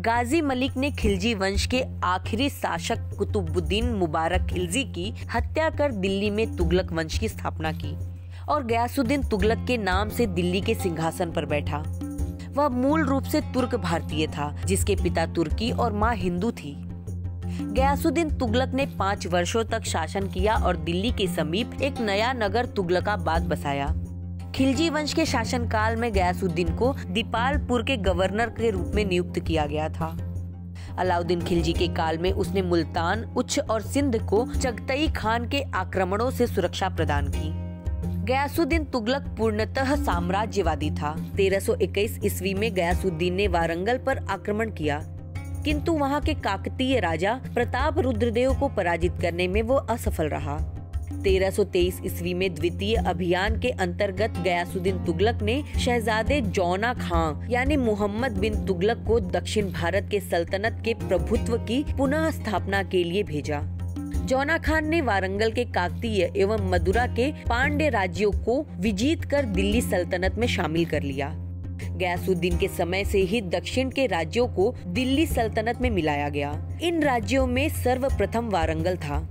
गाजी मलिक ने खिलजी वंश के आखिरी शासक कुतुबुद्दीन मुबारक खिलजी की हत्या कर दिल्ली में तुगलक वंश की स्थापना की और गयासुद्दीन तुगलक के नाम से दिल्ली के सिंहासन पर बैठा। वह मूल रूप से तुर्क भारतीय था, जिसके पिता तुर्की और माँ हिंदू थी। गयासुद्दीन तुगलक ने 5 वर्षों तक शासन किया और दिल्ली के समीप एक नया नगर तुगलकाबाद बसाया। खिलजी वंश के शासनकाल में गयासुद्दीन को दीपालपुर के गवर्नर के रूप में नियुक्त किया गया था। अलाउद्दीन खिलजी के काल में उसने मुल्तान, उच्छ और सिंध को चगतई खान के आक्रमणों से सुरक्षा प्रदान की। गयासुद्दीन तुगलक पूर्णतः साम्राज्यवादी था। 1321 ईस्वी में गयासुद्दीन ने वारंगल पर आक्रमण किया, किंतु वहां के काकतीय राजा प्रताप रुद्रदेव को पराजित करने में वो असफल रहा। 1323 ईस्वी में द्वितीय अभियान के अंतर्गत गयासुद्दीन तुगलक ने शहजादे जौना खां यानी मोहम्मद बिन तुगलक को दक्षिण भारत के सल्तनत के प्रभुत्व की पुनः स्थापना के लिए भेजा। जौना खान ने वारंगल के काकतीय एवं मदुरा के पांड्य राज्यों को विजित कर दिल्ली सल्तनत में शामिल कर लिया। गयासुद्दीन के समय से ही दक्षिण के राज्यों को दिल्ली सल्तनत में मिलाया गया। इन राज्यों में सर्वप्रथम वारंगल था।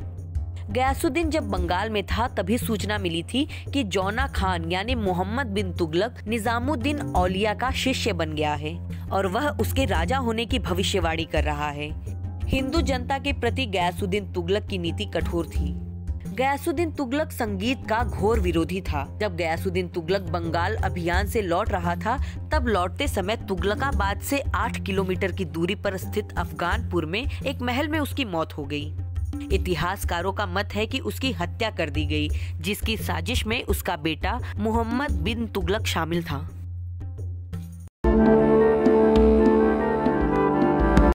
गयासुद्दीन जब बंगाल में था तभी सूचना मिली थी कि जौना खान यानी मोहम्मद बिन तुगलक निजामुद्दीन औलिया का शिष्य बन गया है और वह उसके राजा होने की भविष्यवाणी कर रहा है। हिंदू जनता के प्रति गयासुद्दीन तुगलक की नीति कठोर थी। गयासुद्दीन तुगलक संगीत का घोर विरोधी था। जब गयासुद्दीन तुगलक बंगाल अभियान से लौट रहा था, तब लौटते समय तुगलकाबाद से 8 किलोमीटर की दूरी पर स्थित अफगानपुर में एक महल में उसकी मौत हो गई। इतिहासकारों का मत है कि उसकी हत्या कर दी गई, जिसकी साजिश में उसका बेटा मोहम्मद बिन तुगलक शामिल था।